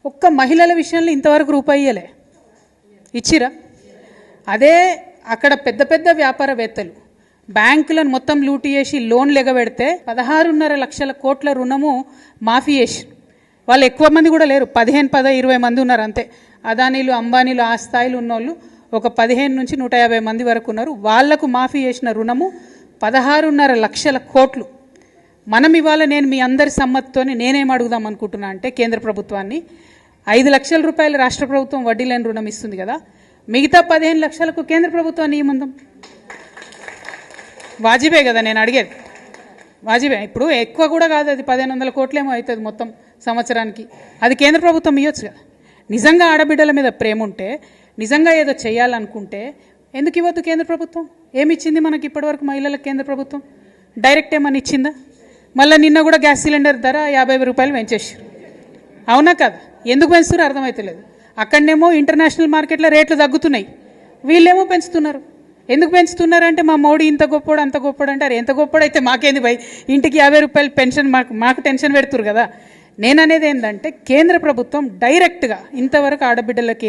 ఒక్క మహిళల విషయంలో ఇంతవరకు రూపాయి ఇయ్యలే. ఇచ్చిరా? అదే అక్కడ పెద్ద పెద్ద వ్యాపారవేత్తలు బ్యాంకులను మొత్తం లూటీ చేసి లోన్లు ఎగబెడితే 16.5 లక్షల కోట్ల రుణము మాఫీ చేసి, వాళ్ళు ఎక్కువ మంది కూడా లేరు, 15-20 మంది ఉన్నారు అంతే. అదానీలు అంబానీలు ఆ స్థాయిలో ఉన్నోళ్ళు ఒక 15 నుంచి 150 మంది వరకు ఉన్నారు. వాళ్లకు మాఫీ చేసిన రుణము 16.5 లక్షల కోట్లు. మనం ఇవాళ నేను మీ అందరి సమ్మతితోనే నేనేం అడుగుదాం అనుకుంటున్నా అంటే, కేంద్ర ప్రభుత్వాన్ని 5 లక్షల రూపాయలు రాష్ట్ర ప్రభుత్వం వడ్డీ లేని రుణం ఇస్తుంది కదా, మిగతా 15 లక్షలకు కేంద్ర ప్రభుత్వాన్ని ఇవ్వమందాం. వాజిబే కదా నేను అడిగేది, వాజిబే. ఇప్పుడు ఎక్కువ కూడా కాదు, అది 1500 కోట్లేమో అవుతుంది మొత్తం సంవత్సరానికి. అది కేంద్ర ప్రభుత్వం ఇవ్వచ్చు కదా. నిజంగా ఆడబిడ్డల మీద ప్రేమ ఉంటే, నిజంగా ఏదో చేయాలనుకుంటే ఎందుకు ఇవ్వద్దు కేంద్ర ప్రభుత్వం? ఏమి ఇచ్చింది మనకి ఇప్పటివరకు మహిళలకు కేంద్ర ప్రభుత్వం? డైరెక్ట్ ఏమని ఇచ్చిందా? మళ్ళీ నిన్న కూడా గ్యాస్ సిలిండర్ ధర 50 రూపాయలు పెంచేసారు. అవునా కదా? ఎందుకు పెంచుతారో అర్థమవుతలేదు. అక్కడనేమో ఇంటర్నేషనల్ మార్కెట్లో రేట్లు తగ్గుతున్నాయి, వీళ్ళేమో పెంచుతున్నారు. ఎందుకు పెంచుతున్నారంటే మా మోడీ ఇంత గొప్పడు అంత గొప్పడు అంటారు. ఎంత గొప్పడైతే మాకేంది భయ్, ఇంటికి 50 రూపాయలు పెన్షన్ మాకు టెన్షన్ పెడుతురు కదా. నేననేది ఏంటంటే, కేంద్ర ప్రభుత్వం డైరెక్ట్గా ఇంతవరకు ఆడబిడ్డలకి